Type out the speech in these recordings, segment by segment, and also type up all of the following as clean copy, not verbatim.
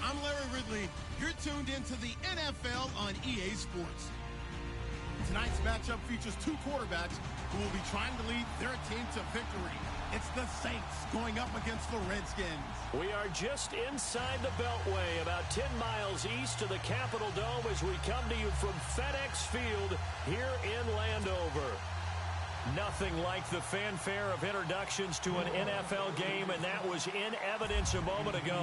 I'm Larry Ridley. You're tuned into the NFL on EA Sports. Tonight's matchup features two quarterbacks who will be trying to lead their team to victory. It's the Saints going up against the Redskins. We are just inside the Beltway, about 10 miles east of the Capitol Dome as we come to you from FedEx Field here in Landover. Nothing like the fanfare of introductions to an NFL game, and that was in evidence a moment ago.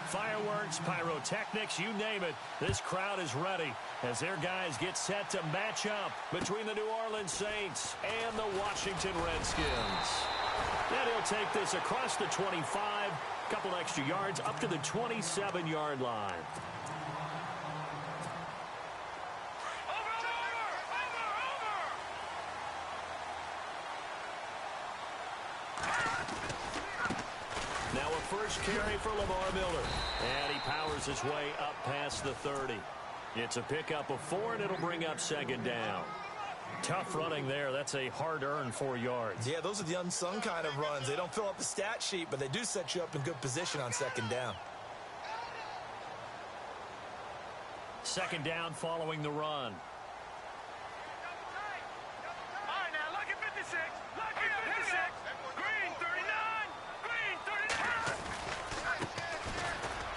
Fireworks, pyrotechnics, you name it. This crowd is ready as their guys get set to match up between the New Orleans Saints and the Washington Redskins. And he'll take this across the 25, a couple extra yards up to the 27-yard line. Now a first carry for Lamar Miller. And he powers his way up past the 30. It's a pickup of 4, and it'll bring up second down. Tough running there. That's a hard-earned 4 yards. Yeah, those are the unsung kind of runs. They don't fill up the stat sheet, but they do set you up in good position on second down. Second down following the run.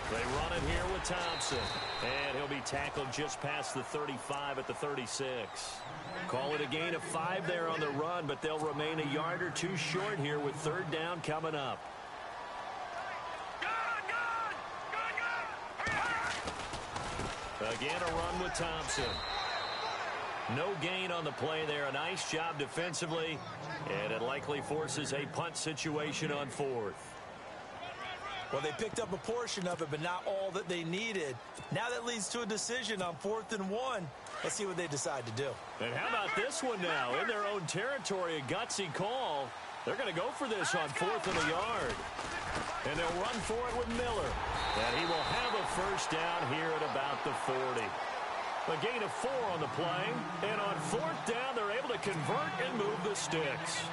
They run it here with Thompson. And he'll be tackled just past the 35 at the 36. Call it a gain of 5 there on the run, but they'll remain a yard or two short here with third down coming up. Again, a run with Thompson. No gain on the play there. A nice job defensively, and it likely forces a punt situation on fourth. Well, they picked up a portion of it, but not all that they needed. Now that leads to a decision on 4th and 1. Let's see what they decide to do. And how about this one now? In their own territory, a gutsy call. They're going to go for this on 4th and a yard. And they'll run for it with Miller. And he will have a first down here at about the 40. A gain of 4 on the play. And on 4th down, they're able to convert and move the sticks.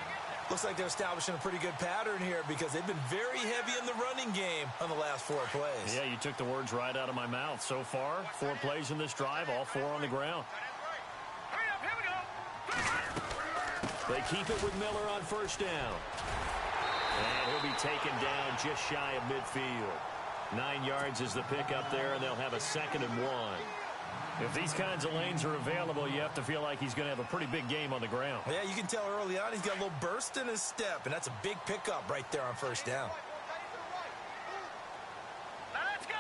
Looks like they're establishing a pretty good pattern here because they've been very heavy in the running game on the last 4 plays. Yeah, you took the words right out of my mouth. So far, 4 plays in this drive, all 4 on the ground. They keep it with Miller on first down. And he'll be taken down just shy of midfield. 9 yards is the pickup there, and they'll have a 2nd and 1. If these kinds of lanes are available, you have to feel like he's going to have a pretty big game on the ground. Yeah, you can tell early on he's got a little burst in his step, and that's a big pickup right there on first down. Let's go.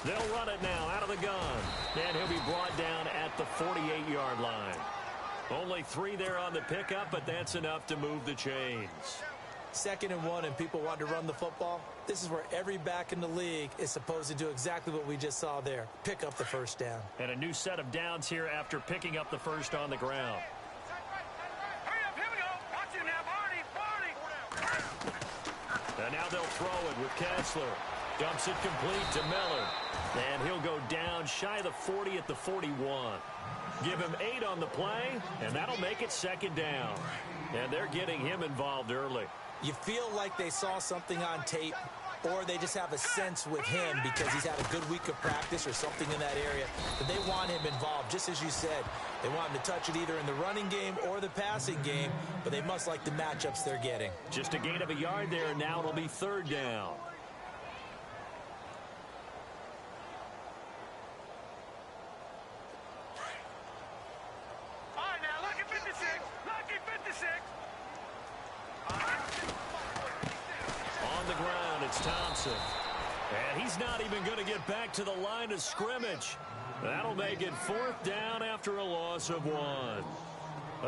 They'll run it now out of the gun. And he'll be brought down at the 48-yard line. Only 3 there on the pickup, but that's enough to move the chains. 2nd and 1, and people want to run the football. This is where every back in the league is supposed to do exactly what we just saw there. Pick up the first down. And a new set of downs here after picking up the first on the ground. Hurry up, here we go. Watch it now, Barney. And now they'll throw it with Kessler. Dumps it complete to Miller. And he'll go down shy of the 40 at the 41. Give him 8 on the play, and that'll make it 2nd down. And they're getting him involved early. You feel like they saw something on tape, or they just have a sense with him because he's had a good week of practice or something in that area, that they want him involved, just as you said. They want him to touch it either in the running game or the passing game, but they must like the matchups they're getting. Just a gain of a yard there, and now it'll be 3rd down. All right, now, lucky 56. Lucky 56. On the ground, it's Thompson. And he's not even going to get back to the line of scrimmage. That'll make it 4th down after a loss of 1.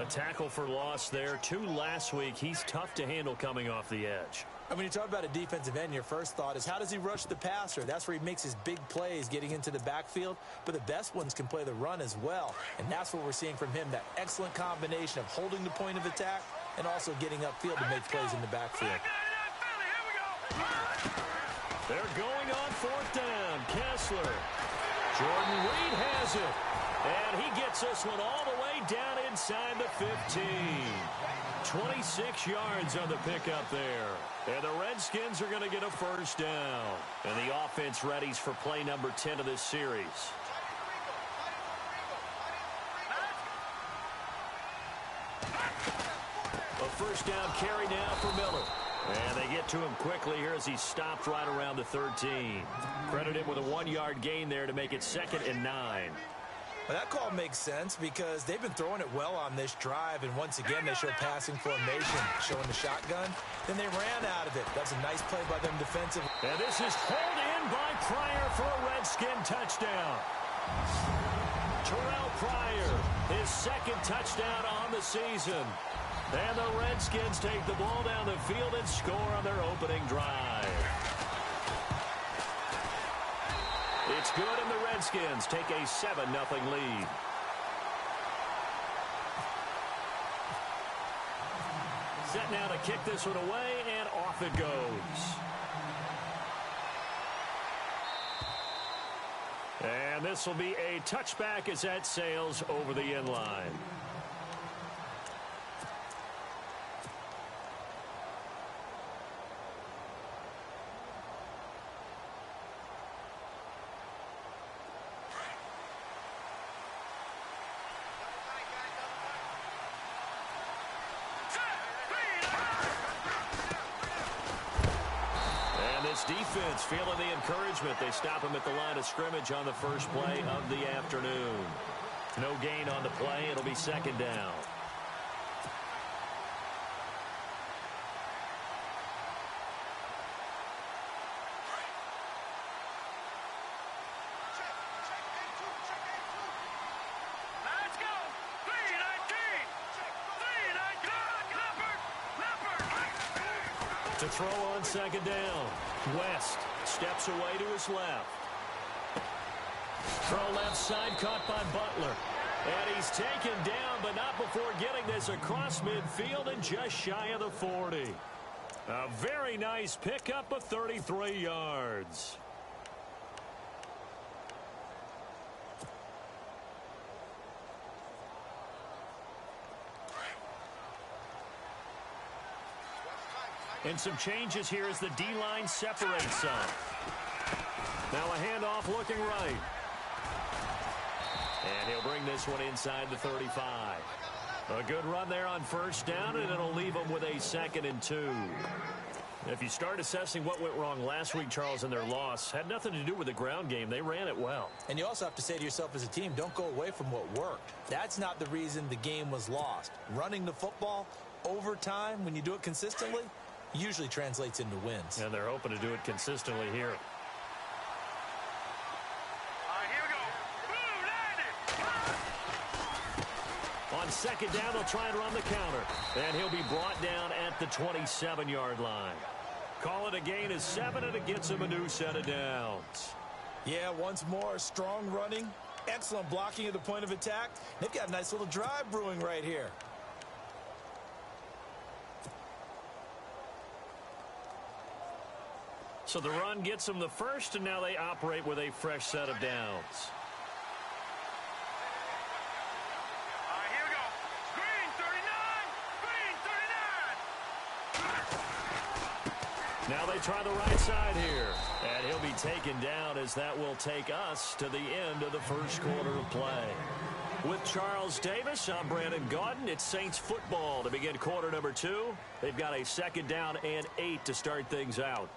A tackle for loss there. 2 last week. He's tough to handle coming off the edge. And when you talk about a defensive end, your first thought is, how does he rush the passer? That's where he makes his big plays getting into the backfield. But the best ones can play the run as well. And that's what we're seeing from him, that excellent combination of holding the point of attack and also getting upfield to make plays in the backfield. They're going on 4th down. Kessler. Jordan Reed has it. And he gets this one all the way down inside the 15. 26 yards on the pickup there. And the Redskins are going to get a first down. And the offense readies for play number 10 of this series. A first down carry now for Miller. And they get to him quickly here as he stopped right around the 13. Credit him with a 1-yard gain there to make it 2nd and 9. Well, that call makes sense because they've been throwing it well on this drive, and once again they show passing formation, showing the shotgun. Then they ran out of it. That's a nice play by them defensively. And this is hauled in by Pryor for a Redskin touchdown. Terrell Pryor, his 2nd touchdown on the season. And the Redskins take the ball down the field and score on their opening drive. It's good, and the Redskins take a 7-0 lead. Set now to kick this one away, and off it goes. And this will be a touchback as that sails over the end line. Defense feeling the encouragement. They stop him at the line of scrimmage on the first play of the afternoon. No gain on the play. It'll be 2nd down. Let's go. 3-19. To throw on 2nd down. West steps away to his left. Throw left side, caught by Butler. And he's taken down, but not before getting this across midfield and just shy of the 40. A very nice pickup of 33 yards. And some changes here as the D-line separates some. Now a handoff looking right. And he'll bring this one inside the 35. A good run there on first down, and it'll leave them with a 2nd and 2. If you start assessing what went wrong last week, Charles, in their loss, had nothing to do with the ground game. They ran it well. And you also have to say to yourself as a team, don't go away from what worked. That's not the reason the game was lost. Running the football over time, when you do it consistently, usually translates into wins. And they're hoping to do it consistently here. All right, here we go. Boom, landed. On 2nd down, they'll try and run the counter. And he'll be brought down at the 27-yard line. Call it a gain of 7, and it gets him a new set of downs. Yeah, once more, strong running, excellent blocking at the point of attack. They've got a nice little drive brewing right here. So the run gets them the first, and now they operate with a fresh set of downs. All right, here we go. Green 39. Green 39. Now they try the right side here. And he'll be taken down as that will take us to the end of the first quarter of play. With Charles Davis, I'm Brandon Gaudin. It's Saints football to begin quarter number 2. They've got a 2nd down and 8 to start things out.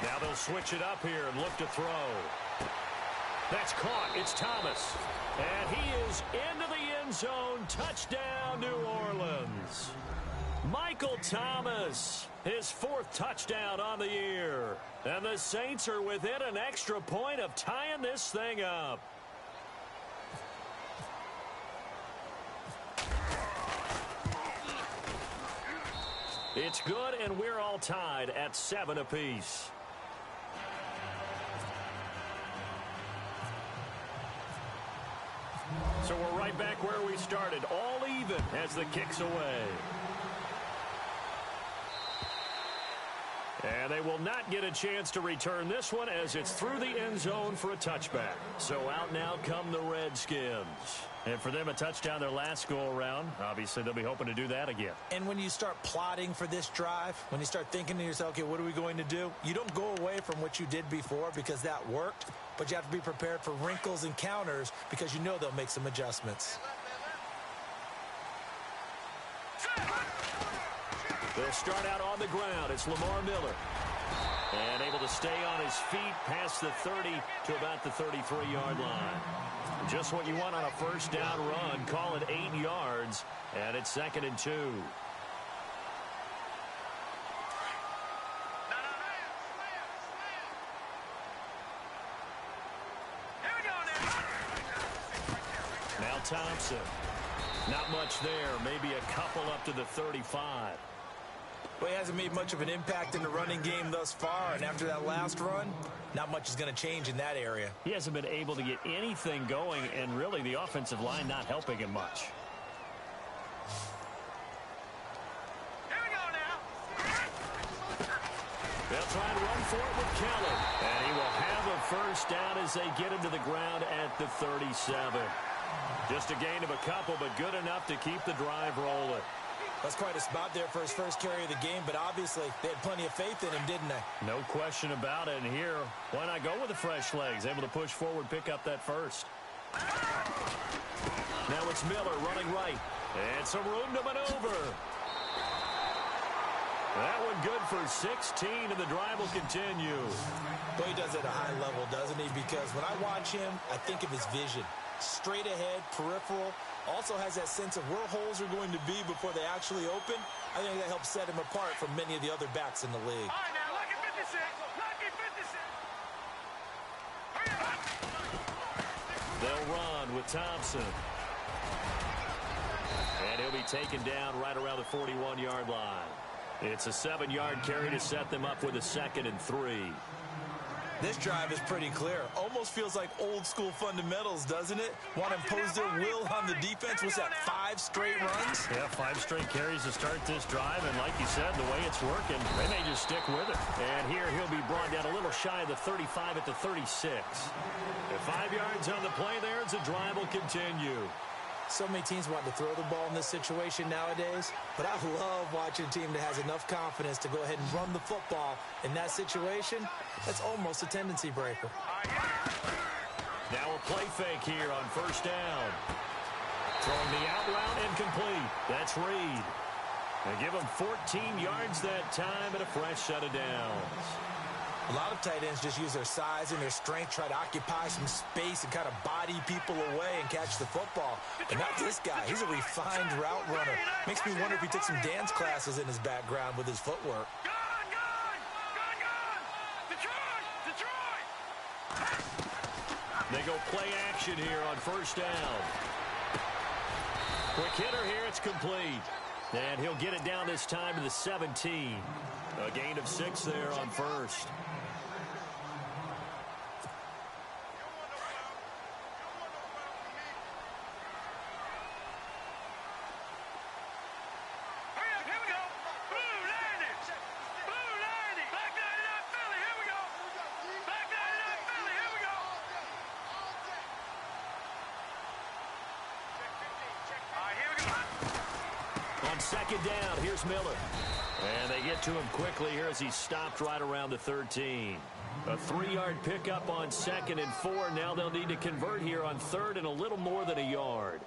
Now they'll switch it up here and look to throw. That's caught. It's Thomas. And he is into the end zone. Touchdown, New Orleans. Michael Thomas, his 4th touchdown on the year. And the Saints are within an extra point of tying this thing up. It's good, and we're all tied at 7 apiece. So we're right back where we started, all even as the kick's away. And they will not get a chance to return this one as it's through the end zone for a touchback. So out now come the Redskins. And for them, a touchdown their last go-around. Obviously, they'll be hoping to do that again. And when you start plotting for this drive, when you start thinking to yourself, okay, what are we going to do? You don't go away from what you did before because that worked, but you have to be prepared for wrinkles and counters because you know they'll make some adjustments. They'll start out on the ground. It's Lamar Miller. And able to stay on his feet past the 30 to about the 33-yard line. Just what you want on a first down run. Call it 8 yards. And it's 2nd and 2. Now Thompson. Not much there. Maybe a couple up to the 35. Well, he hasn't made much of an impact in the running game thus far, and after that last run, not much is going to change in that area. He hasn't been able to get anything going, and really the offensive line not helping him much. Here we go now. They'll try and run for it with Kelly, and he will have a first down as they get him to the ground at the 37. Just a gain of a couple, but good enough to keep the drive rolling. That's quite a spot there for his first carry of the game, but obviously they had plenty of faith in him, didn't they? No question about it. And here, why not go with the fresh legs? Able to push forward, pick up that first. Now it's Miller running right. And some room to maneuver. That one good for 16, and the drive will continue. Well, he does it at a high level, doesn't he? Because when I watch him, I think of his vision. Straight ahead, peripheral. Also has that sense of where holes are going to be before they actually open. I think that helps set him apart from many of the other backs in the league. All right, now, lucky 56. Lucky 56. They'll run with Thompson. And he'll be taken down right around the 41-yard line. It's a 7-yard carry to set them up with a 2nd and 3. This drive is pretty clear. Almost feels like old-school fundamentals, doesn't it? Want to impose their will on the defense. What's that, 5 straight runs? Yeah, 5 straight carries to start this drive. And like you said, the way it's working, they may just stick with it. And here he'll be brought down a little shy of the 35 at the 36. At 5 yards on the play there as the drive will continue. So many teams want to throw the ball in this situation nowadays, but I love watching a team that has enough confidence to go ahead and run the football. In that situation, that's almost a tendency breaker. Now a play fake here on first down. Throwing the out route incomplete. That's Reed. They give him 14 yards that time and a fresh set of downs. A lot of tight ends just use their size and their strength, try to occupy some space and kind of body people away and catch the football. But not this guy. He's a refined route runner. Makes me wonder if he took some dance classes in his background with his footwork. Detroit! They go play action here on first down. Quick hitter here. It's complete. And he'll get it down this time to the 17. A gain of 6 there on first. Second down, here's Miller. And they get to him quickly here as he stopped right around the 13. A 3-yard pickup on 2nd and 4. Now they'll need to convert here on 3rd and a little more than a yard.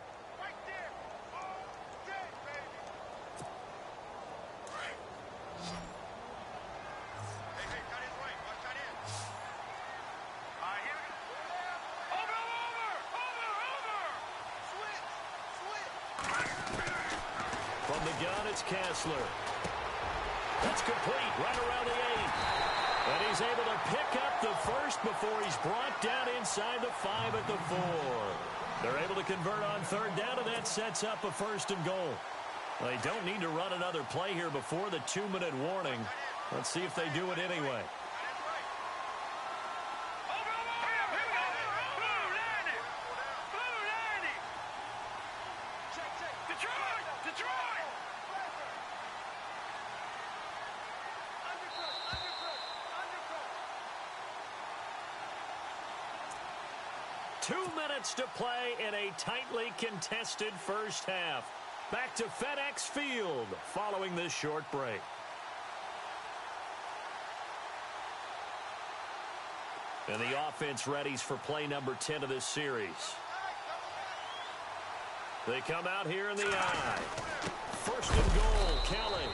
Kessler. That's complete right around the 8. And he's able to pick up the first before he's brought down inside the 5 at the 4. They're able to convert on 3rd down, and that sets up a 1st and goal. They don't need to run another play here before the 2-minute warning. Let's see if they do it anyway. 2 minutes to play in a tightly contested first half. Back to FedEx Field following this short break. And the offense readies for play number 10 of this series. They come out here in the I. First and goal, Kelly.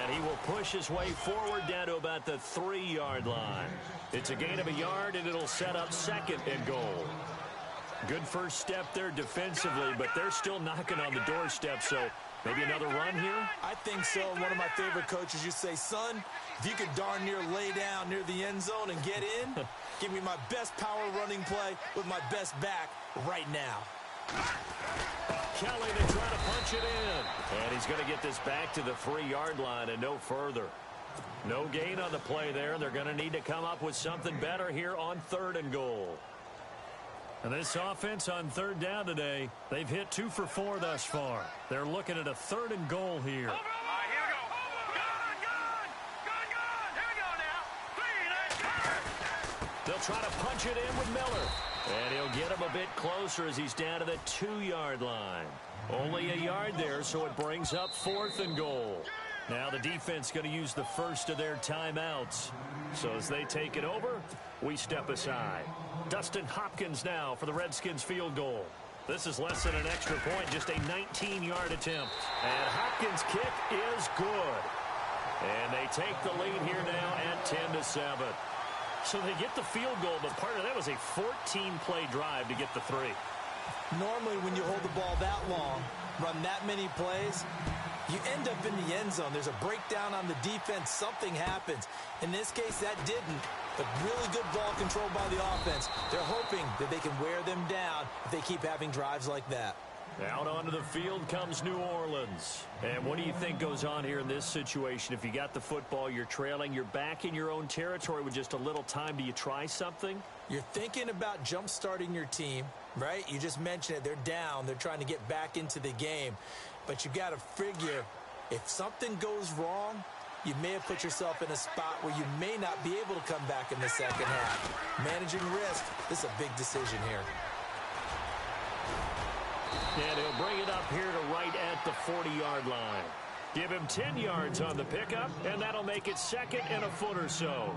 And he will push his way forward down to about the 3-yard line. It's a gain of a yard, and it'll set up second and goal. Good first step there defensively, but they're still knocking on the doorstep, so maybe another run here? I think so. One of my favorite coaches used to say, son, if you could darn near lay down near the end zone and get in, give me my best power running play with my best back right now. Kelly to try to punch it in. And he's going to get this back to the 3-yard line and no further. No gain on the play there. They're going to need to come up with something better here on 3rd and goal. And this offense on 3rd down today, they've hit 2 for 4 thus far. They're looking at a 3rd and goal here. All right, here we go. Gun. Here we go now. They'll try to punch it in with Miller. And he'll get him a bit closer as he's down to the 2-yard line. Only a yard there, so it brings up 4th and goal. Now the defense going to use the first of their timeouts. So as they take it over, we step aside. Dustin Hopkins now for the Redskins field goal. This is less than an extra point, just a 19-yard attempt. And Hopkins' kick is good. And they take the lead here now at 10-7. So they get the field goal, but part of that was a 14-play drive to get the 3. Normally when you hold the ball that long, run that many plays, you end up in the end zone. There's a breakdown on the defense. Something happens. In this case, that didn't. But really good ball control by the offense. They're hoping that they can wear them down if they keep having drives like that. Out onto the field comes New Orleans. And what do you think goes on here in this situation? If you got the football, you're trailing, you're back in your own territory with just a little time. Do you try something? You're thinking about jump-starting your team, right? You just mentioned it. They're down. They're trying to get back into the game. But you got to figure if something goes wrong, you may have put yourself in a spot where you may not be able to come back in the second half. Managing risk, this is a big decision here. And he'll bring it up here to right at the 40-yard line. Give him 10 yards on the pickup, and that'll make it second and a foot or so.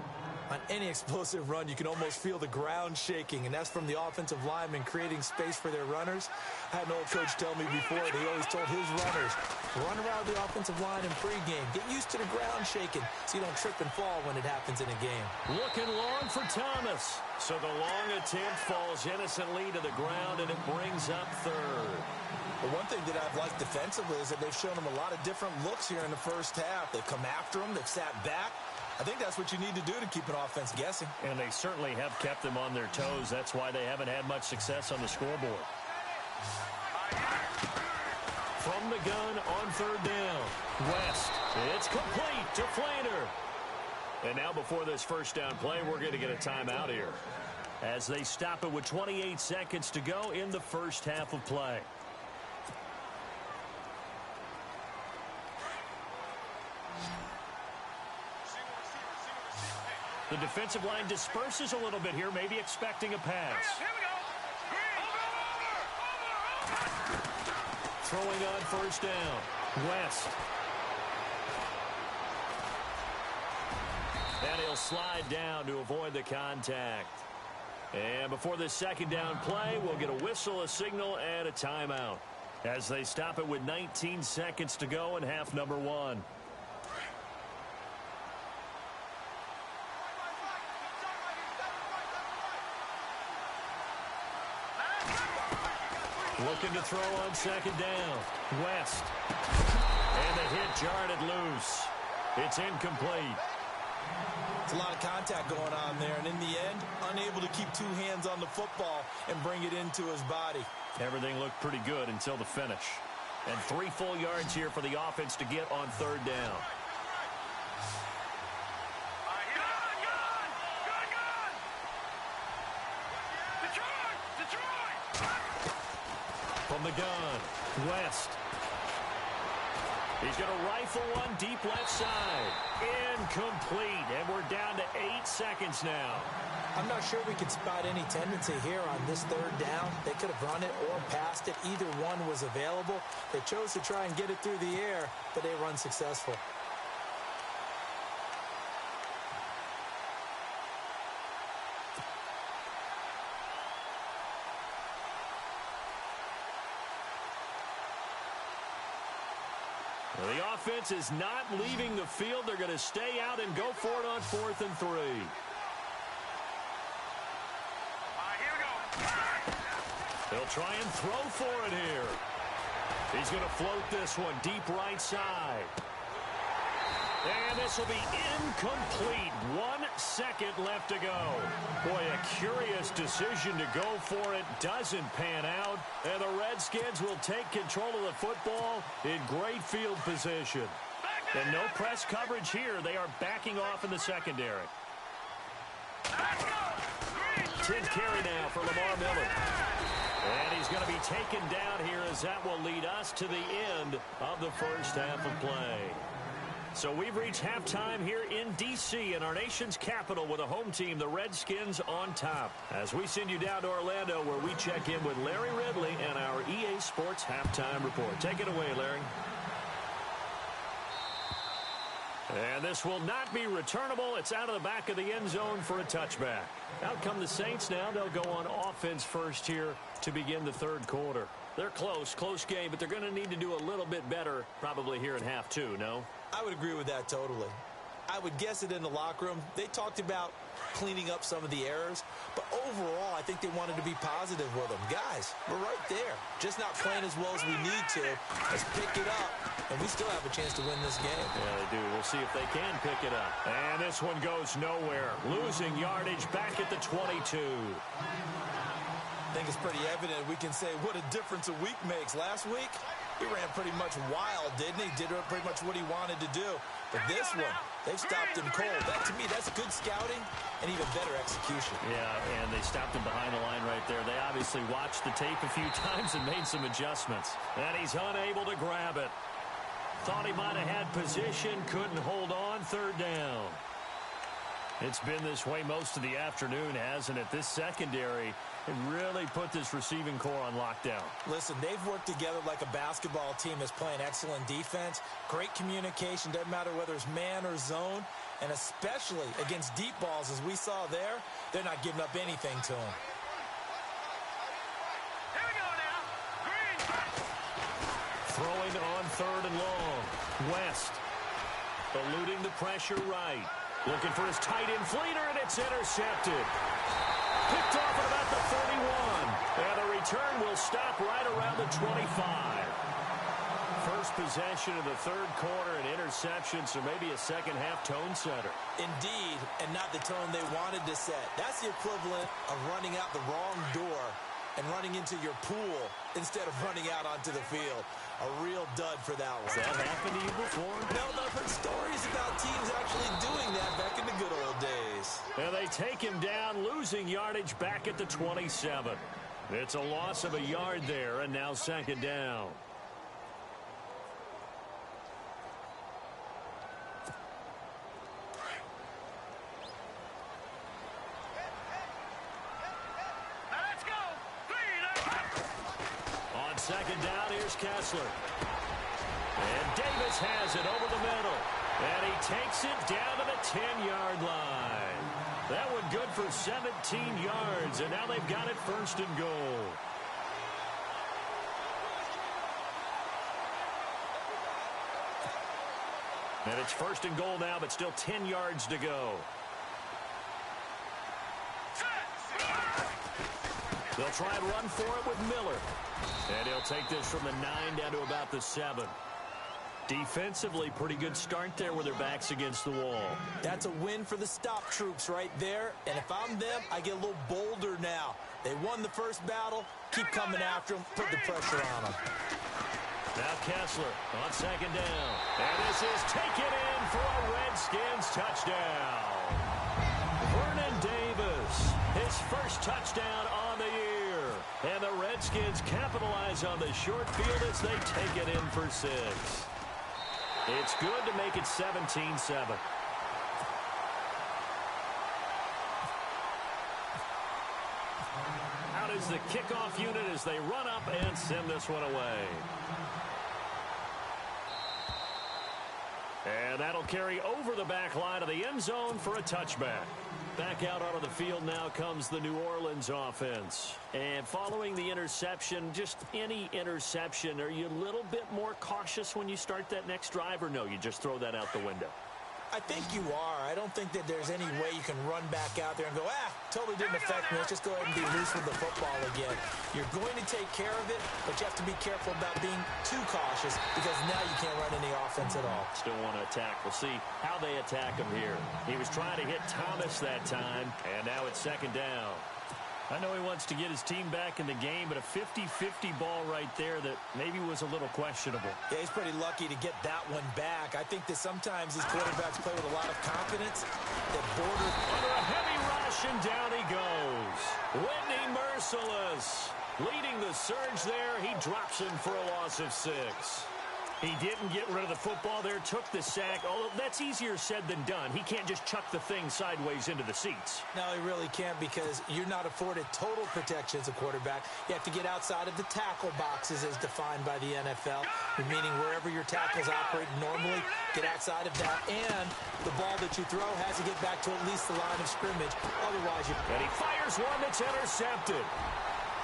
On any explosive run, you can almost feel the ground shaking, and that's from the offensive linemen creating space for their runners. I had an old coach tell me before, he always told his runners, run around the offensive line in pregame. Get used to the ground shaking so you don't trip and fall when it happens in a game. Looking long for Thomas. So the long attempt falls innocently to the ground, and it brings up 3rd. The one thing that I've liked defensively is that they've shown them a lot of different looks here in the first half. They've come after them. They've sat back. I think that's what you need to do to keep an offense guessing. And they certainly have kept them on their toes. That's why they haven't had much success on the scoreboard. From the gun on 3rd down. West. It's complete to Flainer. And now before this first down play, we're going to get a timeout here as they stop it with 28 seconds to go in the first half of play. The defensive line disperses a little bit here, maybe expecting a pass. Here we go. Throwing on first down. West. And he'll slide down to avoid the contact. And before this second down play, we'll get a whistle, a signal, and a timeout as they stop it with 19 seconds to go in half number 1. Looking to throw on second down. West. And the hit jarred it loose. It's incomplete. It's a lot of contact going on there, and in the end, unable to keep 2 hands on the football and bring it into his body. Everything looked pretty good until the finish. And 3 full yards here for the offense to get on 3rd down. From the gun, West. He's going to rifle one deep left side. Incomplete, and we're down to 8 seconds now. I'm not sure we could spot any tendency here on this third down. They could have run it or passed it. Either one was available. They chose to try and get it through the air, but they were unsuccessful. Well, the offense is not leaving the field. They're going to stay out and go for it on 4th and 3. Here we go. They'll try and throw for it here. He's going to float this one deep right side. And this will be incomplete. 1 second left to go. Boy, a curious decision to go for it. Doesn't pan out. And the Redskins will take control of the football in great field position. And no press coverage here. They are backing off in the secondary. 10th carry now for Lamar Miller. And he's going to be taken down here as that will lead us to the end of the first half of play. So we've reached halftime here in D.C. in our nation's capital with a home team, the Redskins, on top. As we send you down to Orlando where we check in with Larry Ridley and our EA Sports Halftime Report. Take it away, Larry. And this will not be returnable. It's out of the back of the end zone for a touchback. Out come the Saints now. They'll go on offense first here to begin the third quarter. They're close game, but they're going to need to do a little bit better probably here in half two, no? I would agree with that totally. I would guess it in the locker room. They talked about cleaning up some of the errors, but overall, I think they wanted to be positive with them. Guys, we're right there. Just not playing as well as we need to. Let's pick it up, and we still have a chance to win this game. Yeah, they do. We'll see if they can pick it up. And this one goes nowhere. Losing yardage back at the 22. I think it's pretty evident we can say what a difference a week makes. Last week, he ran pretty much wild, didn't he? Did pretty much what he wanted to do. But this one, they've stopped him cold. That, to me, that's good scouting and even better execution. Yeah, and they stopped him behind the line right there. They obviously watched the tape a few times and made some adjustments. And he's unable to grab it. Thought he might have had position, couldn't hold on, third down. It's been this way most of the afternoon, hasn't it? This secondary really put this receiving core on lockdown. Listen, they've worked together like a basketball team that's playing excellent defense. Great communication, doesn't matter whether it's man or zone. And especially against deep balls, as we saw there, they're not giving up anything to them. Here we go now. Green. Throwing on third and long. West eluding the pressure right. Looking for his tight end fleeter, and it's intercepted. Picked off at about the 31. And the return will stop right around the 25. First possession of the third quarter, an interception, so maybe a second-half tone setter. Indeed, and not the tone they wanted to set. That's the equivalent of running out the wrong door and running into your pool instead of running out onto the field. A real dud for that one. Has that happened to you before? No, I've heard stories about teams actually doing that back in the good old days. And they take him down, losing yardage back at the 27. It's a loss of a yard there, and now second down. Let's go. Second down, here's Kessler. And Davis has it over the middle. And he takes it down to the 10-yard line. That one good for 17 yards, and now they've got it first and goal. And it's first and goal now, but still 10 yards to go. They'll try and run for it with Miller. And he'll take this from the 9 down to about the 7. Defensively, pretty good start there with their backs against the wall. That's a win for the stop troops right there. And if I'm them, I get a little bolder now. They won the first battle. Keep coming after them. Put the pressure on them. Now Kessler on second down. And this is taken in for a Redskins touchdown. Vernon Davis, his first touchdown on the year. And the Redskins capitalize on the short field as they take it in for 6. It's good to make it 17-7. Out is the kickoff unit as they run up and send this one away. And that'll carry over the back line of the end zone for a touchback. Back out onto the field now comes the New Orleans offense. And following the interception, just any interception, are you a little bit more cautious when you start that next drive, or no, you just throw that out the window? I think you are. I don't think that there's any way you can run back out there and go, totally didn't affect me. Let's just go ahead and be loose with the football again. You're going to take care of it, but you have to be careful about being too cautious because now you can't run any offense at all. Still want to attack. We'll see how they attack him here. He was trying to hit Thomas that time, and now it's second down. I know he wants to get his team back in the game, but a 50-50 ball right there that maybe was a little questionable. Yeah, he's pretty lucky to get that one back. I think that sometimes these quarterbacks play with a lot of confidence that border under a heavy rush, and down he goes. Whitney Merciless leading the surge there. He drops him for a loss of 6. He didn't get rid of the football there, took the sack. Although that's easier said than done. He can't just chuck the thing sideways into the seats. No, he really can't because you're not afforded total protection as a quarterback. You have to get outside of the tackle boxes as defined by the NFL, meaning wherever your tackles operate normally, get outside of that. And the ball that you throw has to get back to at least the line of scrimmage. Otherwise, you... And he fires one that's intercepted.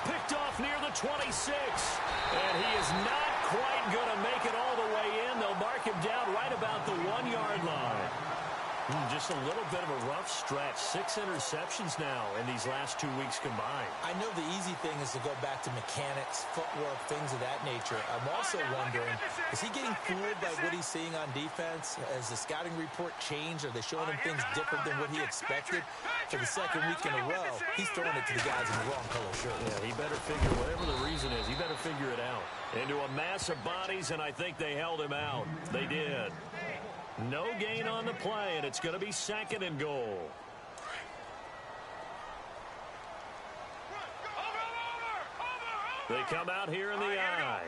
Picked off near the 26. And he is not quite going to make it all the way in. They'll mark him down right about the 1-yard line. Just a little bit of a rough stretch. 6 interceptions now in these last 2 weeks combined. I know the easy thing is to go back to mechanics, footwork, things of that nature. I'm also wondering, is he getting fooled by what he's seeing on defense? Has the scouting report changed? Are they showing him things different than what he expected? For the second week in a row, he's throwing it to the guys in the wrong color shirts. Yeah, he better figure, whatever the reason is, he better figure it out. Into a mass of bodies, and I think they held him out. They did. No gain on the play, and it's going to be second and goal. They come out here in the I.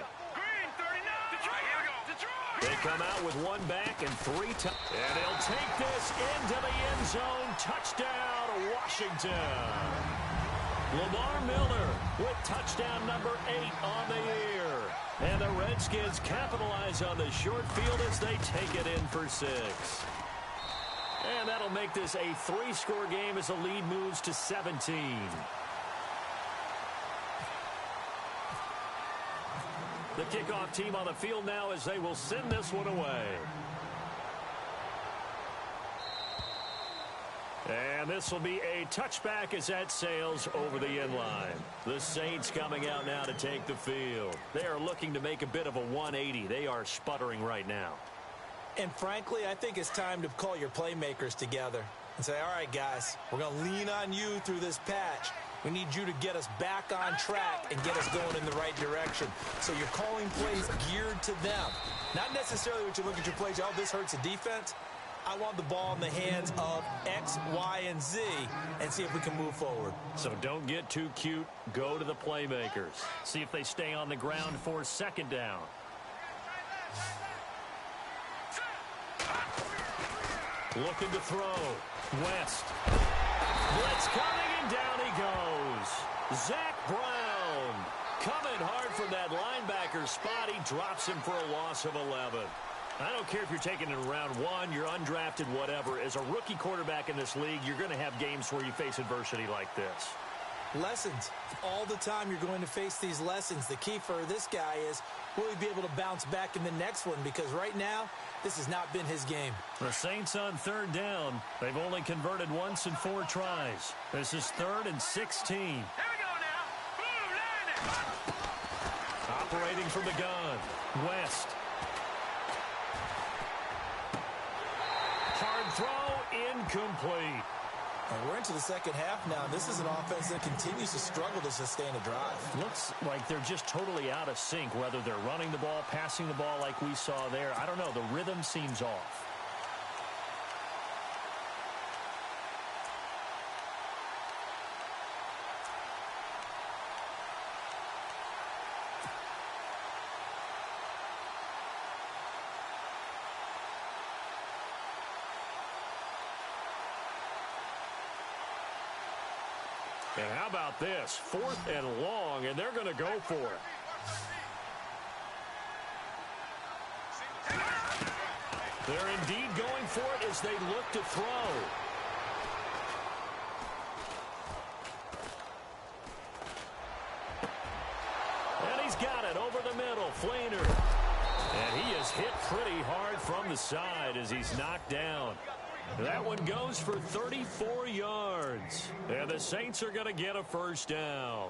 They come out with one back and 3 and they'll take this into the end zone. Touchdown, Washington. Lamar Miller with touchdown number 8 on the year. And the Redskins capitalize on the short field as they take it in for 6. And that'll make this a 3-score game as the lead moves to 17. The kickoff team on the field now as they will send this one away. And this will be a touchback as that sails over the end line. The Saints coming out now to take the field. They are looking to make a bit of a 180. They are sputtering right now. And frankly, I think it's time to call your playmakers together and say, all right, guys, we're going to lean on you through this patch. We need you to get us back on track and get us going in the right direction. So you're calling plays geared to them. Not necessarily what you look at your plays, oh, this hurts the defense. I want the ball in the hands of X, Y, and Z and see if we can move forward. So don't get too cute. Go to the playmakers. See if they stay on the ground for second down. Looking to throw. West. Blitz coming, and down he goes. Zach Brown coming hard from that linebacker spot. He drops him for a loss of 11. I don't care if you're taking it in round 1, you're undrafted, whatever. As a rookie quarterback in this league, you're going to have games where you face adversity like this. Lessons. All the time you're going to face these lessons. The key for this guy is, will he be able to bounce back in the next one? Because right now, this has not been his game. The Saints on third down. They've only converted once in 4 tries. This is 3rd and 16. Here we go now. Boom, line it. Operating from the gun. West. Hard throw, incomplete. And we're into the second half now. This is an offense that continues to struggle to sustain a drive. Looks like they're just totally out of sync, whether they're running the ball, passing the ball like we saw there. I don't know. The rhythm seems off. And how about this? 4th and long, and they're going to go for it. They're indeed going for it as they look to throw. And he's got it over the middle. Fleener. And he is hit pretty hard from the side as he's knocked down. That one goes for 34 yards. And the Saints are going to get a first down.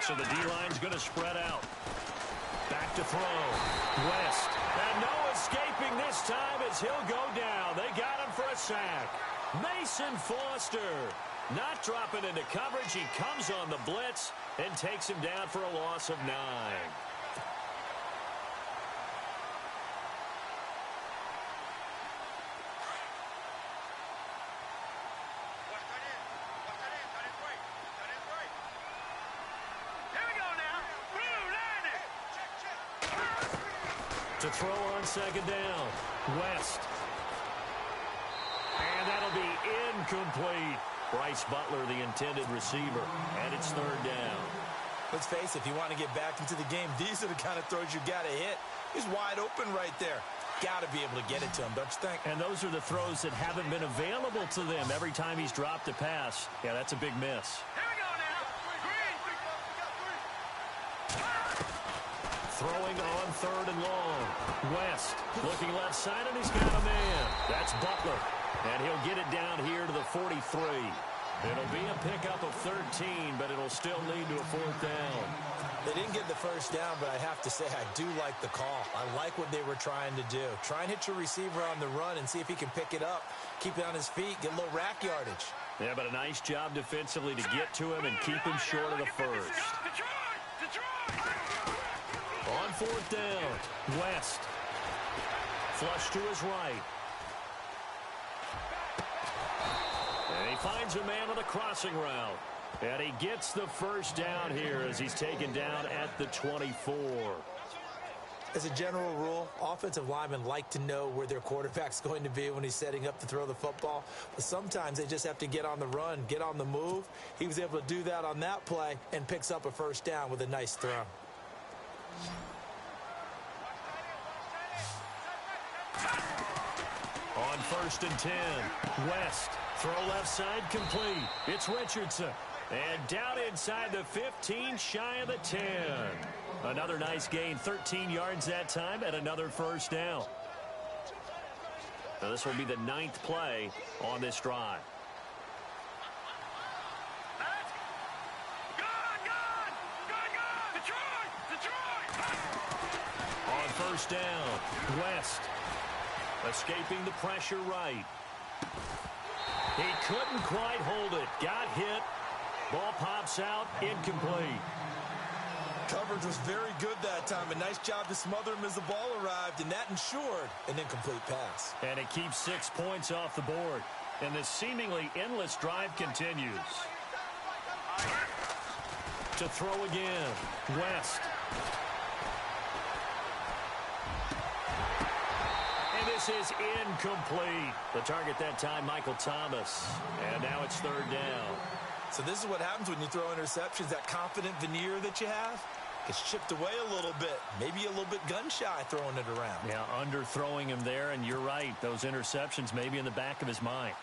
So the D-line's going to spread out. Back to throw. West. And no escaping this time as he'll go down. They got him for a sack. Mason Foster not dropping into coverage. He comes on the blitz and takes him down for a loss of 9. To throw on 2nd down. West. And that'll be incomplete. Bryce Butler, the intended receiver. And it's 3rd down. Let's face it, if you want to get back into the game, these are the kind of throws you got to hit. He's wide open right there. Got to be able to get it to him, don't you think? And those are the throws that haven't been available to them every time he's dropped a pass. Yeah, that's a big miss. Throwing on 3rd and long. West looking left side, and he's got a man. That's Butler. And he'll get it down here to the 43. It'll be a pickup of 13, but it'll still lead to a 4th down. They didn't get the first down, but I have to say I do like the call. I like what they were trying to do. Try and hit your receiver on the run and see if he can pick it up. Keep it on his feet, get a little rack yardage. Yeah, but a nice job defensively to get to him and keep him short of the first. On 4th down, West. Flush to his right. And he finds a man on the crossing route. And he gets the first down here as he's taken down at the 24. As a general rule, offensive linemen like to know where their quarterback's going to be when he's setting up to throw the football. But sometimes they just have to get on the run, get on the move. He was able to do that on that play and picks up a first down with a nice throw. On 1st and 10, West. Throw left side complete. It's Richardson. And down inside the 15, shy of the 10. Another nice gain, 13 yards that time, and another first down. Now this will be the 9th play on this drive. On 1st down, West. Escaping the pressure right. He couldn't quite hold it. Got hit. Ball pops out. Incomplete. Coverage was very good that time. A nice job to smother him as the ball arrived, and that ensured an incomplete pass. And it keeps 6 points off the board. And this seemingly endless drive continues. To throw again. West. This is incomplete. The target that time, Michael Thomas. And now it's 3rd down. So this is what happens when you throw interceptions. That confident veneer that you have gets chipped away a little bit. Maybe a little bit gun-shy throwing it around. Yeah, underthrowing him there, and you're right. Those interceptions may be in the back of his mind.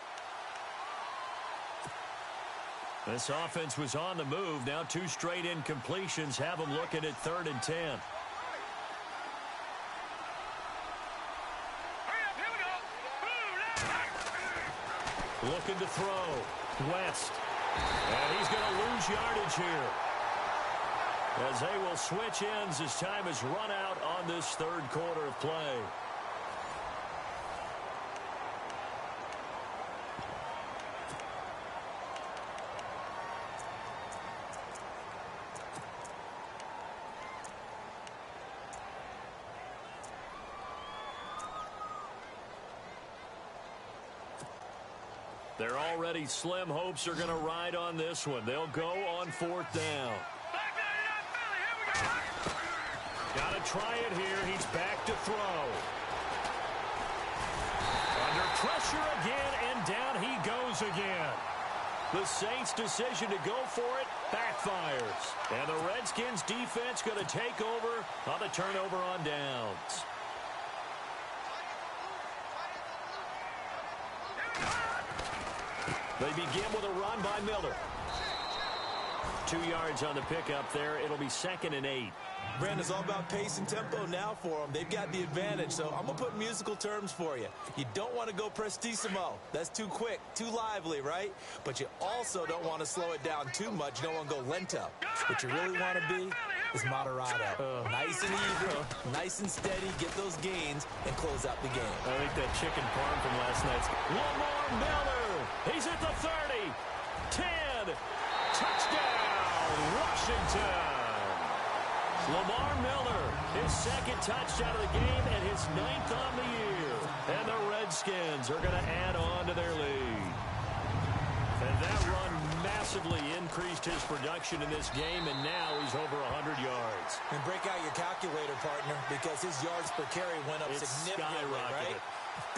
This offense was on the move. Now 2 straight incompletions have them looking at 3rd and 10. Looking to throw. West. And he's going to lose yardage here. As they will switch ends as time is run out on this 3rd quarter of play. Their already slim hopes are going to ride on this one. They'll go on 4th down. Got to try it here. He's back to throw. Under pressure again, and down he goes again. The Saints' decision to go for it backfires. And the Redskins' defense going to take over on the turnover on downs. They begin with a run by Miller. 2 yards on the pickup there. It'll be 2nd and 8. Brandon, it's all about pace and tempo now for them. They've got the advantage, so I'm going to put musical terms for you. You don't want to go prestissimo. That's too quick, too lively, right? But you also don't want to slow it down too much. You don't want to go lento. What you really want to be is moderato. Nice and even, nice and steady, get those gains, and close out the game. I think that chicken parm from last night's. Lamar Miller. He's at the 30. 10. Touchdown, Washington. Lamar Miller, his 2nd touchdown of the game and his 9th on the year. And the Redskins are going to add on to their lead. And that run massively increased his production in this game, and now he's over 100 yards. And break out your calculator, partner, because his yards per carry went up significantly, right?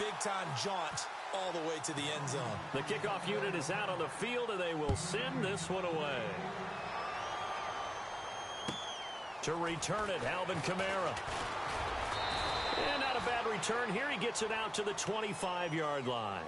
Big-time jaunt all the way to the end zone. The kickoff unit is out on the field, and they will send this one away. To return it, Alvin Kamara. And not a bad return here. He gets it out to the 25-yard line.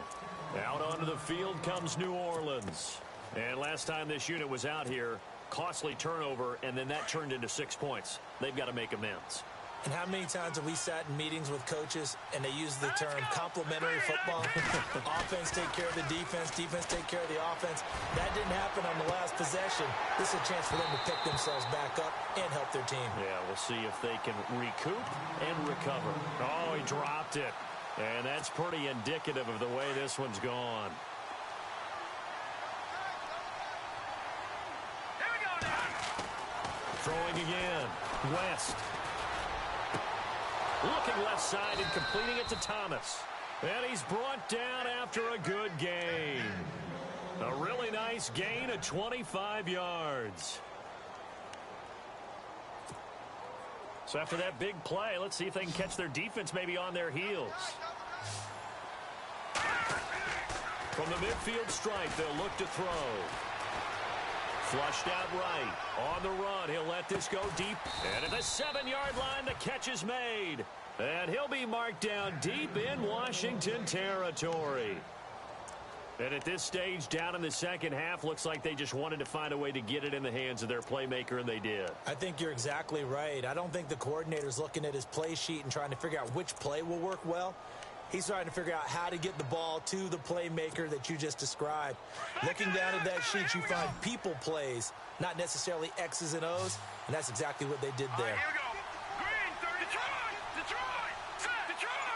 Out onto the field comes New Orleans. And last time this unit was out here, costly turnover, and then that turned into 6 points. They've got to make amends. And how many times have we sat in meetings with coaches and they use the term complementary football? Offense take care of the defense, defense take care of the offense. That didn't happen on the last possession. This is a chance for them to pick themselves back up and help their team. Yeah, we'll see if they can recoup and recover. Oh, he dropped it. And that's pretty indicative of the way this one's gone. Here we go now. Throwing again. West. Looking left side and completing it to Thomas. And he's brought down after a good gain. A really nice gain of 25 yards. So after that big play, let's see if they can catch their defense maybe on their heels. From the midfield stripe, they'll look to throw. Flushed out right. On the run, he'll let this go deep. And at the 7-yard line, the catch is made. And he'll be marked down deep in Washington territory. And at this stage, down in the second half, looks like they just wanted to find a way to get it in the hands of their playmaker, and they did. I think you're exactly right. I don't think the coordinator's looking at his play sheet and trying to figure out which play will work well. He's trying to figure out how to get the ball to the playmaker that you just described. Looking down at that sheet, you find people plays, not necessarily X's and O's, and that's exactly what they did there. Here we go. Green, 30. Detroit! Detroit!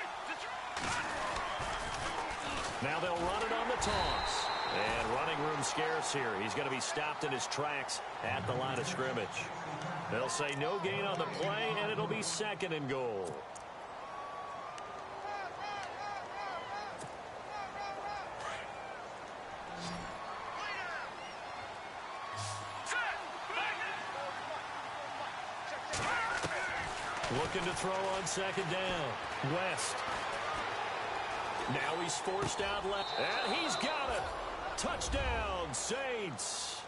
Now they'll run it on the toss. And running room scarce here. He's going to be stopped in his tracks at the line of scrimmage. They'll say no gain on the play, and it'll be 2nd and goal. Looking to throw on 2nd down. West. Now he's forced out left. And he's got it. Touchdown, Saints.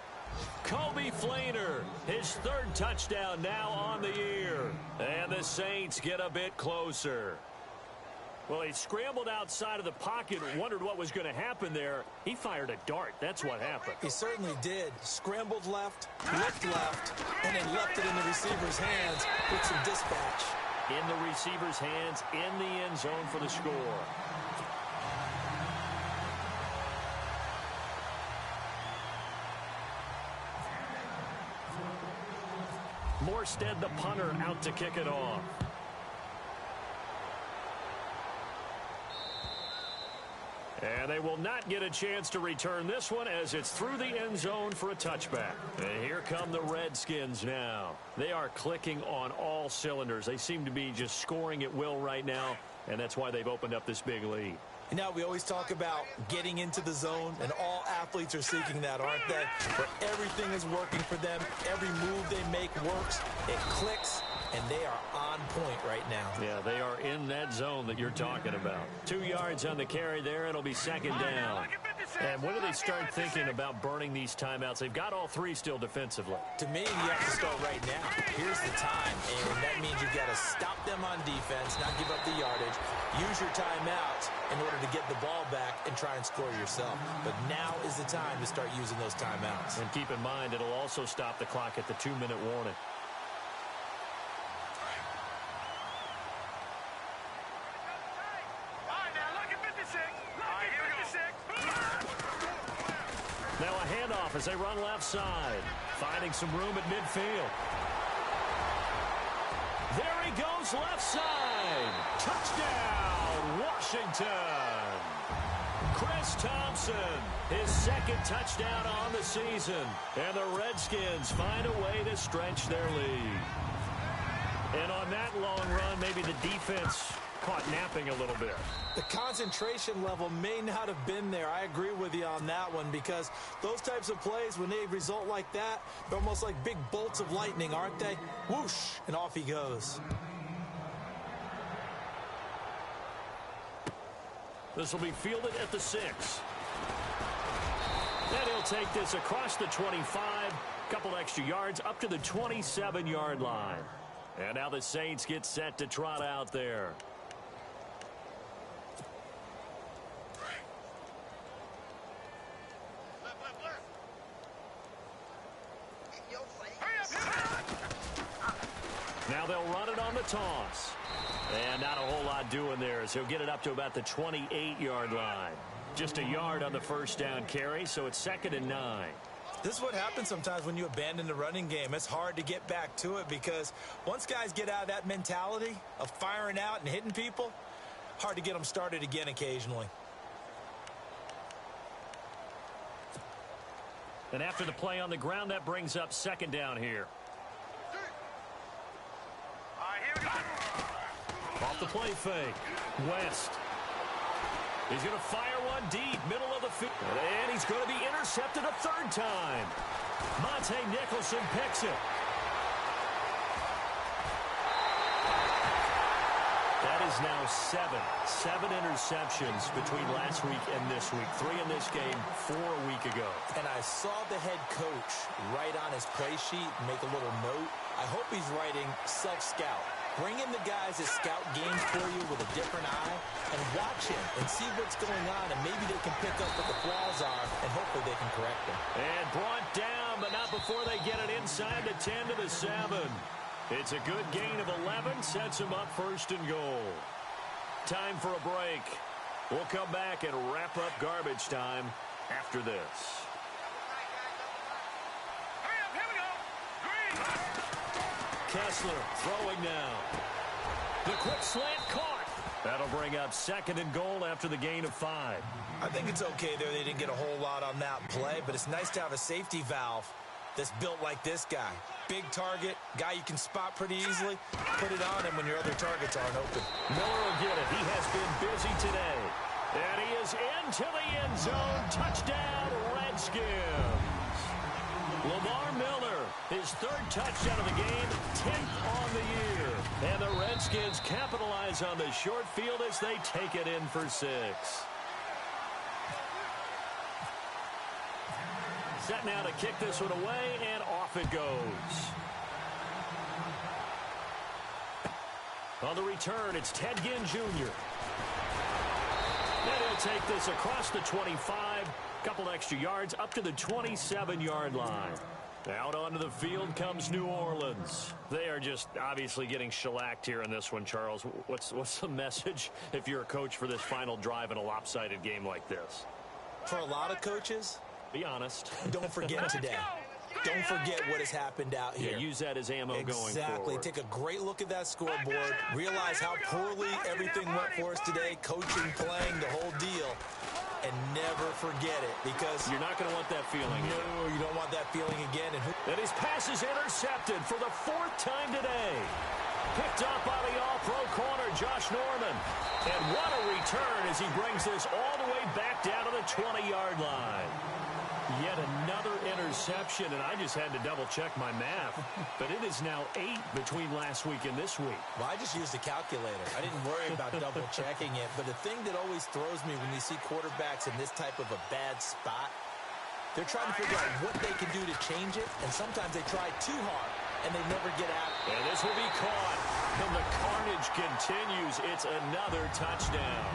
Kobe Fleener, his 3rd touchdown now on the year. And the Saints get a bit closer. Well, he scrambled outside of the pocket and wondered what was going to happen there. He fired a dart. That's what happened. He certainly did. Scrambled left, looked left, and then left it in the receiver's hands with some dispatch. In the receiver's hands, in the end zone for the score. Morstead, the punter, out to kick it off. And they will not get a chance to return this one as it's through the end zone for a touchback. And here come the Redskins now. They are clicking on all cylinders. They seem to be just scoring at will right now, and that's why they've opened up this big lead. You know, we always talk about getting into the zone, and all athletes are seeking that, aren't they? Where everything is working for them. Every move they make works. It clicks, and they are on point right now. Yeah, they are in that zone that you're talking about. 2 yards on the carry there. It'll be second down. And when do they start thinking about burning these timeouts? They've got all 3 still defensively. To me, you have to start right now. Here's the time, and that means you've got to stop them on defense, not give up the yardage, use your timeouts in order to get the ball back and try and score yourself. But now is the time to start using those timeouts. And keep in mind, it'll also stop the clock at the 2-minute warning. Now a handoff as they run left side. Finding some room at midfield. There he goes left side. Touchdown, Washington. Chris Thompson, his second touchdown on the season. And the Redskins find a way to stretch their lead. And on that long run, maybe the defense caught napping a little bit. The concentration level may not have been there. I agree with you on that one, because those types of plays, when they result like that, they're almost like big bolts of lightning, aren't they? Whoosh, and off he goes. This will be fielded at the 6. And he'll take this across the 25. Couple extra yards up to the 27-yard line. And now the Saints get set to trot out there. Now they'll run it on the toss. And not a whole lot doing there, as he'll get it up to about the 28-yard line. Just a yard on the first down carry, so it's 2nd and 9. This is what happens sometimes when you abandon the running game. It's hard to get back to it, because once guys get out of that mentality of firing out and hitting people, hard to get them started again occasionally. And after the play on the ground, that brings up 2nd down here. Off the play fake. West. He's going to fire one deep, middle of the field. And he's going to be intercepted a 3rd time. Monte Nicholson picks it. That is now 7 interceptions between last week and this week. 3 in this game, 4 a week ago. And I saw the head coach write on his play sheet, make a little note. I hope he's writing self-scout. Bring in the guys that scout games for you with a different eye and watch him and see what's going on, and maybe they can pick up what the flaws are, and hopefully they can correct them. And brought down, but not before they get it inside the 10 to the 7. It's a good gain of 11, sets them up 1st and goal. Time for a break. We'll come back and wrap up garbage time after this. Kessler throwing now. The quick slant caught. That'll bring up 2nd and goal after the gain of 5. I think it's okay there. They didn't get a whole lot on that play, but it's nice to have a safety valve that's built like this guy. Big target, guy you can spot pretty easily. Put it on him when your other targets aren't open. Miller will get it. He has been busy today. And he is into the end zone. Touchdown, Redskins. Lamar Miller, his 3rd touchdown of the game, 10th on the year. And the Redskins capitalize on the short field as they take it in for 6. Set now to kick this one away, and off it goes. On the return, it's Ted Ginn Jr. And he'll take this across the 25. Couple extra yards up to the 27-yard line. Out onto the field comes New Orleans. They are just obviously getting shellacked here in this one, Charles. What's the message if you're a coach for this final drive in a lopsided game like this? For a lot of coaches, be honest. Don't forget today. Don't forget what has happened out here. Yeah, use that as ammo going forward. Exactly. Take a great look at that scoreboard. Realize how poorly everything went for us today. Coaching, playing, the whole deal. And never forget it, because you're not going to want that feeling. No, you don't want that feeling again. And his pass is intercepted for the 4th time today. Picked up by the all-pro corner, Josh Norman. And what a return as he brings this all the way back down to the 20-yard line. Yet another interception, and I just had to double-check my math. But it is now 8 between last week and this week. Well, I just used a calculator. I didn't worry about double-checking it. But the thing that always throws me when you see quarterbacks in this type of a bad spot, they're trying to figure out what they can do to change it, and sometimes they try too hard, and they never get out. And this will be caught, and the carnage continues. It's another touchdown.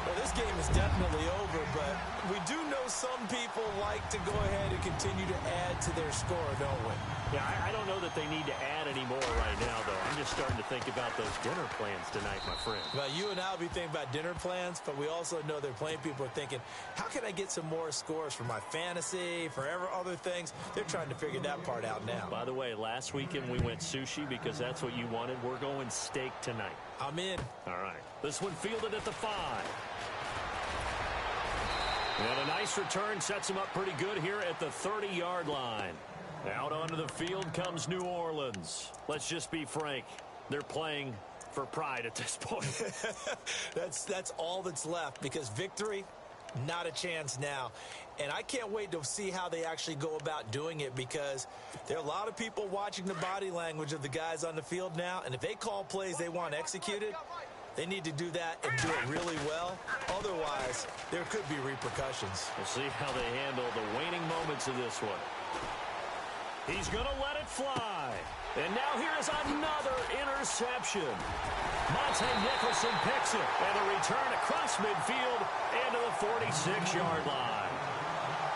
Well, this game is definitely over, but we do know some people like to go ahead and continue to add to their score, don't we? Yeah, I don't know that they need to add any more right now, though. I'm just starting to think about those dinner plans tonight, my friend. Well, you and I will be thinking about dinner plans, but we also know they're playing people are thinking, how can I get some more scores for my fantasy, for other things? They're trying to figure that part out now. By the way, last weekend we went sushi because that's what you wanted. We're going steak tonight. I'm in. All right. This one fielded at the 5. And a nice return sets him up pretty good here at the 30-yard line. Out onto the field comes New Orleans. Let's just be frank. They're playing for pride at this point. That's all that's left, because victory, not a chance now. And I can't wait to see how they actually go about doing it, because there are a lot of people watching the body language of the guys on the field now, and if they call plays they want executed, they need to do that and do it really well. Otherwise, there could be repercussions. We'll see how they handle the waning moments of this one. He's going to let it fly. And now here is another interception. Monte Nicholson picks it. And a return across midfield and to the 46-yard line.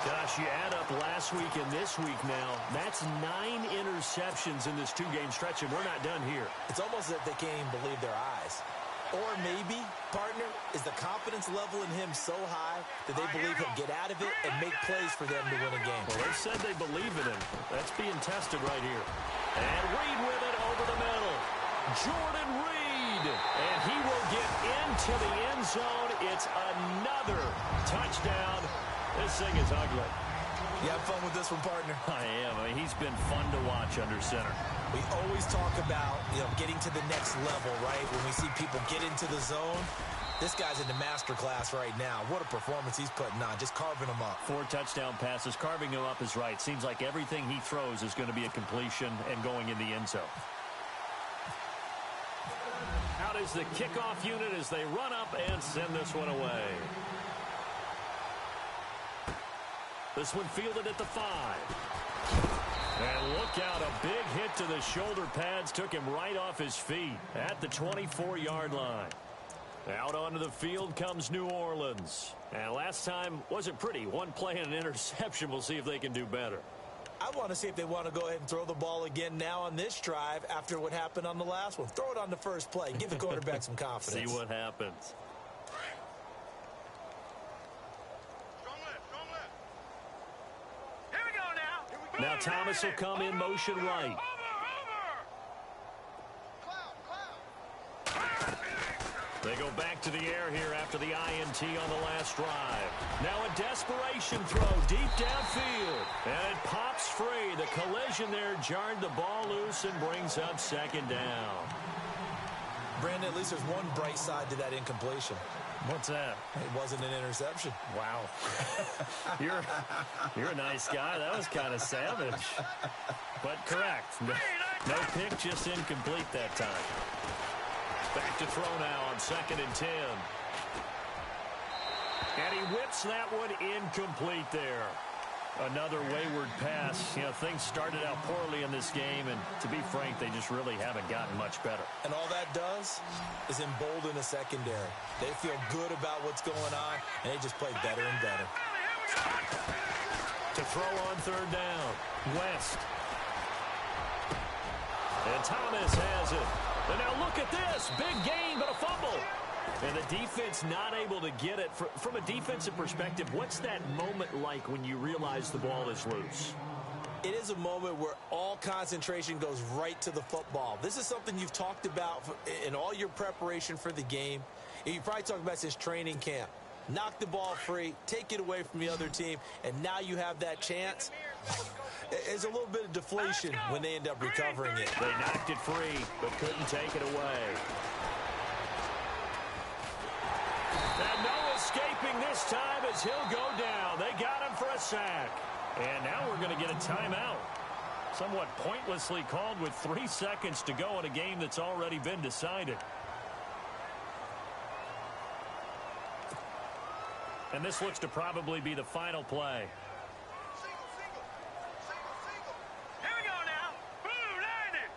Gosh, you add up last week and this week now. That's 9 interceptions in this 2-game stretch, and we're not done here. It's almost as if they can't even believe their eyes. Or maybe, partner, is the confidence level in him so high that they believe he'll get out of it and make plays for them to win a game. Well, they said they believe in him. That's being tested right here. And Reed with it over the middle. Jordan Reed. And he will get into the end zone. It's another touchdown. This thing is ugly. You have fun with this one, partner? I am. I mean, he's been fun to watch under center. We always talk about, getting to the next level, right? When we see people get into the zone, this guy's in the master class right now. What a performance he's putting on, just carving them up. 4 touchdown passes. Carving him up is right. Seems like everything he throws is going to be a completion and going in the end zone. Out is the kickoff unit as they run up and send this one away. This one fielded at the 5. And look out, a big hit to the shoulder pads took him right off his feet at the 24-yard line. Out onto the field comes New Orleans. And last time wasn't pretty. One play and an interception. We'll see if they can do better. I want to see if they want to go ahead and throw the ball again now on this drive after what happened on the last one. Throw it on the first play. Give the quarterback some confidence. See what happens. Now Thomas will come in motion right. They go back to the air here after the INT on the last drive. Now a desperation throw deep downfield. And it pops free. The collision there jarred the ball loose and brings up second down. Brandon, at least there's one bright side to that incompletion. What's that? It wasn't an interception. Wow. You're a nice guy. That was kind of savage. But correct. No pick, just incomplete that time. Back to throw now on 2nd and 10. And he whips that one incomplete there. Another wayward pass. Things started out poorly in this game, and to be frank, they just really haven't gotten much better. And all that does is embolden a secondary. They feel good about what's going on, and they just play better and better. To throw on 3rd down, West. And Thomas has it. And now look at this. Big gain, but a fumble. And the defense not able to get it. From a defensive perspective, what's that moment like when you realize the ball is loose? It is a moment where all concentration goes right to the football. This is something you've talked about in all your preparation for the game. You probably talked about since training camp. Knock the ball free, take it away from the other team, and now you have that chance. There's a little bit of deflation when they end up recovering it. They knocked it free, but couldn't take it away. And no escape escaping this time as he'll go down. They got him for a sack. And now we're going to get a timeout. Somewhat pointlessly called with 3 seconds to go in a game that's already been decided. And this looks to probably be the final play. Here we go now. Blue, landed.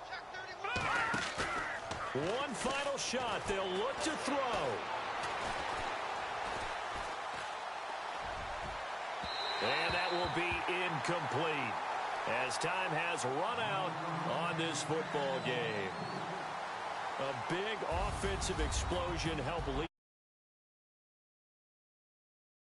One final shot. They'll look to throw. And that will be incomplete as time has run out on this football game. A big offensive explosion helped lead